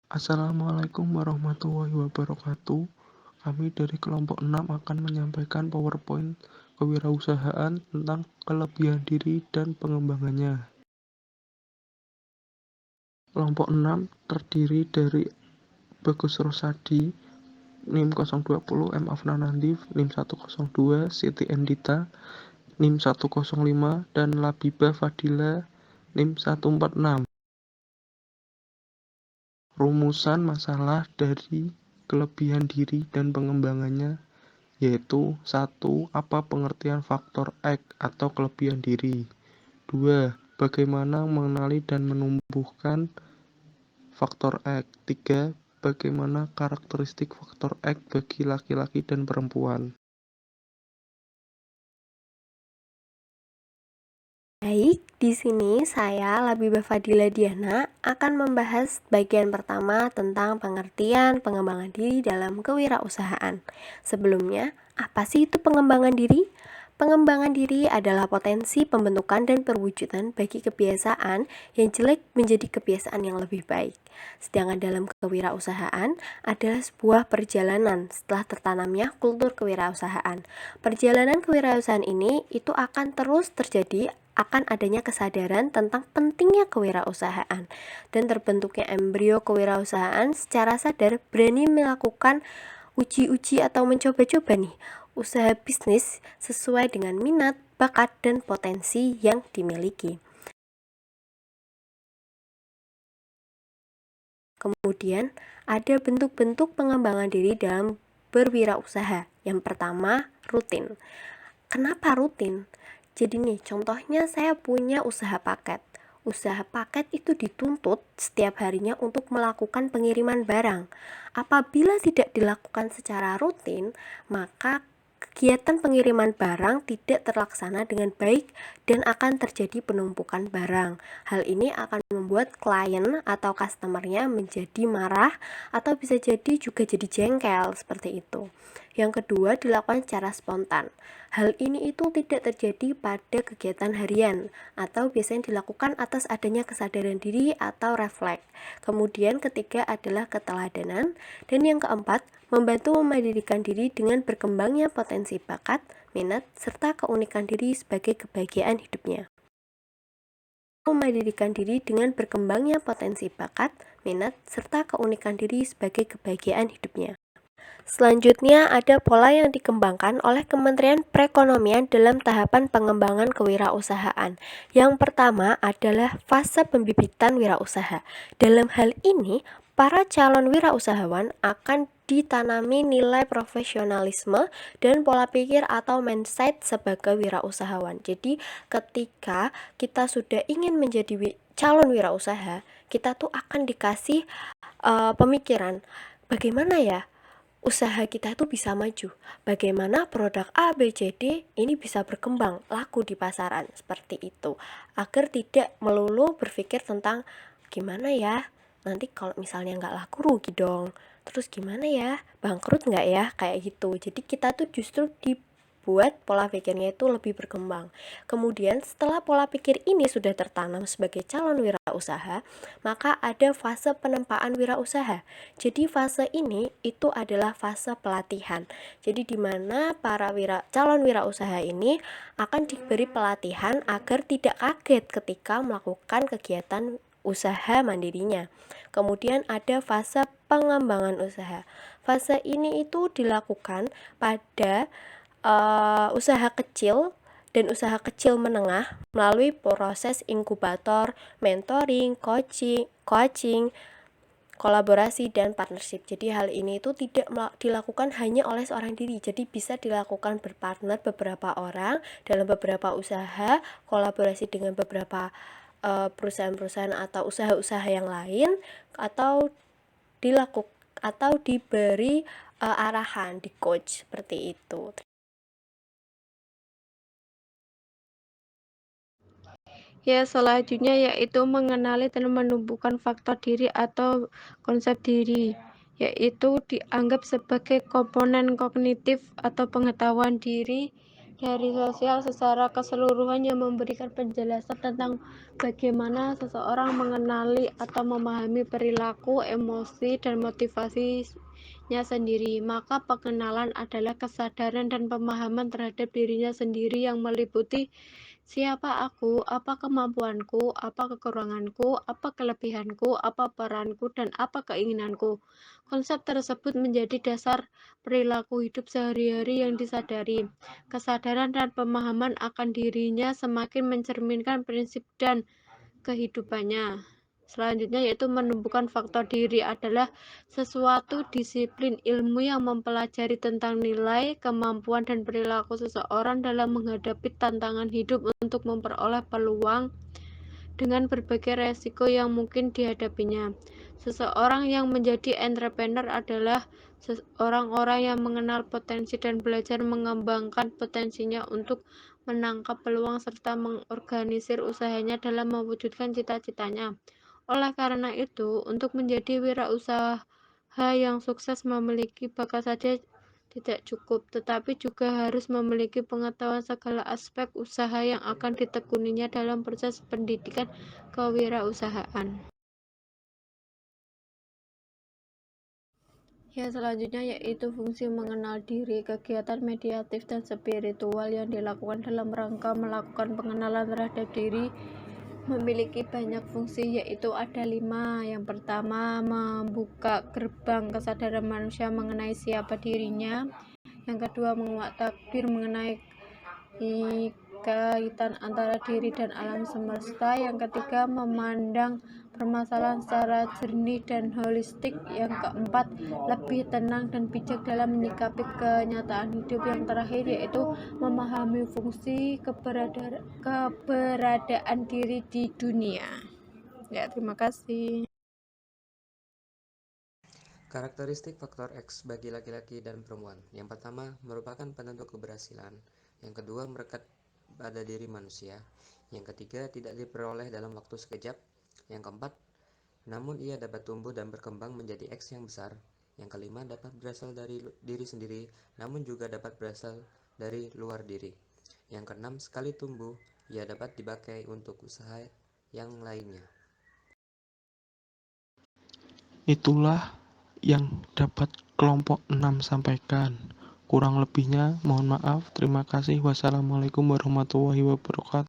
Assalamualaikum warahmatullahi wabarakatuh. Kami dari kelompok 6 akan menyampaikan PowerPoint kewirausahaan tentang kelebihan diri dan pengembangannya. Kelompok 6 terdiri dari Bagus Rosadi, NIM 020, M. Afnanandif, NIM 102, Siti Endita, NIM 105, dan Labibah Fadila, NIM 146. Rumusan masalah dari kelebihan diri dan pengembangannya yaitu 1. Apa pengertian faktor X atau kelebihan diri? 2. Bagaimana mengenali dan menumbuhkan faktor X? 3. Bagaimana karakteristik faktor X bagi laki-laki dan perempuan? Baik, di sini saya Labibah Fadila Diana akan membahas bagian pertama tentang pengertian pengembangan diri dalam kewirausahaan. Sebelumnya, apa sih itu pengembangan diri? Pengembangan diri adalah potensi pembentukan dan perwujudan bagi kebiasaan yang jelek menjadi kebiasaan yang lebih baik. Sedangkan dalam kewirausahaan adalah sebuah perjalanan setelah tertanamnya kultur kewirausahaan. Perjalanan kewirausahaan ini itu akan terus terjadi akan adanya kesadaran tentang pentingnya kewirausahaan dan terbentuknya embrio kewirausahaan secara sadar berani melakukan uji-uji atau mencoba-coba nih usaha bisnis sesuai dengan minat, bakat, dan potensi yang dimiliki. Kemudian, ada bentuk-bentuk pengembangan diri dalam berwirausaha. Yang pertama, rutin. Kenapa rutin? Jadi nih, contohnya saya punya usaha paket. Usaha paket itu dituntut setiap harinya untuk melakukan pengiriman barang. Apabila tidak dilakukan secara rutin, maka kegiatan pengiriman barang tidak terlaksana dengan baik dan akan terjadi penumpukan barang. Hal ini akan membuat klien atau customernya menjadi marah atau bisa jadi juga jadi jengkel seperti itu. Yang kedua, dilakukan secara spontan. Hal ini itu tidak terjadi pada kegiatan harian atau biasanya dilakukan atas adanya kesadaran diri atau refleks. Kemudian ketiga adalah keteladanan dan yang keempat, membantu memandirikan diri dengan berkembangnya potensi bakat, minat, serta keunikan diri sebagai kebahagiaan hidupnya. Memandirikan diri dengan berkembangnya potensi bakat, minat, serta keunikan diri sebagai kebahagiaan hidupnya. Selanjutnya ada pola yang dikembangkan oleh Kementerian Perekonomian dalam tahapan pengembangan kewirausahaan. Yang pertama adalah fase pembibitan wirausaha. Dalam hal ini, para calon wirausahawan akan ditanami nilai profesionalisme dan pola pikir atau mindset sebagai wirausahawan. Jadi, ketika kita sudah ingin menjadi calon wirausaha, kita tuh akan dikasih pemikiran bagaimana ya usaha kita itu bisa maju. Bagaimana produk A, B, C, D ini bisa berkembang, laku di pasaran, seperti itu. Agar tidak melulu berpikir tentang gimana ya, nanti kalau misalnya nggak laku rugi dong. Terus gimana ya, bangkrut nggak ya, kayak gitu. Jadi kita tuh justru dibuat pola pikirnya itu lebih berkembang. Kemudian setelah pola pikir ini sudah tertanam sebagai calon wirausaha, maka ada fase penempaan wirausaha. Jadi fase ini itu adalah fase pelatihan. Jadi di mana para calon wirausaha ini akan diberi pelatihan agar tidak kaget ketika melakukan kegiatan usaha mandirinya. Kemudian ada fase pengembangan usaha. Fase ini itu dilakukan pada usaha kecil dan usaha kecil menengah melalui proses inkubator, mentoring, coaching, kolaborasi dan partnership. Jadi hal ini itu tidak dilakukan hanya oleh seorang diri. Jadi bisa dilakukan berpartner beberapa orang dalam beberapa usaha, kolaborasi dengan beberapa perusahaan-perusahaan atau usaha-usaha yang lain atau diberi arahan di coach seperti itu. Ya, selanjutnya yaitu mengenali dan menumbuhkan faktor diri atau konsep diri, yaitu dianggap sebagai komponen kognitif atau pengetahuan diri Teori sosial secara keseluruhan yang memberikan penjelasan tentang bagaimana seseorang mengenali atau memahami perilaku, emosi, dan motivasinya sendiri. Maka pengenalan adalah kesadaran dan pemahaman terhadap dirinya sendiri yang meliputi siapa aku, apa kemampuanku, apa kekuranganku, apa kelebihanku, apa peranku, dan apa keinginanku. Konsep tersebut menjadi dasar perilaku hidup sehari-hari yang disadari. Kesadaran dan pemahaman akan dirinya semakin mencerminkan prinsip dan kehidupannya. Selanjutnya yaitu menumbuhkan faktor diri adalah sesuatu disiplin ilmu yang mempelajari tentang nilai, kemampuan, dan perilaku seseorang dalam menghadapi tantangan hidup untuk memperoleh peluang dengan berbagai resiko yang mungkin dihadapinya. Seseorang yang menjadi entrepreneur adalah orang-orang yang mengenal potensi dan belajar mengembangkan potensinya untuk menangkap peluang serta mengorganisir usahanya dalam mewujudkan cita-citanya. Oleh karena itu, untuk menjadi wirausaha yang sukses memiliki bakat saja tidak cukup, tetapi juga harus memiliki pengetahuan segala aspek usaha yang akan ditekuninya dalam proses pendidikan kewirausahaan. Ya, selanjutnya yaitu fungsi mengenal diri, kegiatan mediatif dan spiritual yang dilakukan dalam rangka melakukan pengenalan terhadap diri memiliki banyak fungsi, yaitu ada 5. Yang pertama, membuka gerbang kesadaran manusia mengenai siapa dirinya. Yang kedua, menguak takdir mengenai kaitan antara diri dan alam semesta. Yang ketiga, memandang permasalahan secara jernih dan holistik. Yang keempat, lebih tenang dan bijak dalam menyikapi kenyataan hidup. Yang terakhir yaitu memahami fungsi keberadaan diri di dunia. Ya, terima kasih. Karakteristik faktor X bagi laki-laki dan perempuan. Yang pertama, merupakan penentu keberhasilan. Yang kedua, melekat pada diri manusia. Yang ketiga, tidak diperoleh dalam waktu sekejap. Yang keempat, namun ia dapat tumbuh dan berkembang menjadi X yang besar. Yang kelima, dapat berasal dari diri sendiri, namun juga dapat berasal dari luar diri. Yang keenam, sekali tumbuh, ia dapat dipakai untuk usaha yang lainnya. Itulah yang dapat kelompok 6 sampaikan. Kurang lebihnya mohon maaf. Terima kasih. Wassalamualaikum warahmatullahi wabarakatuh.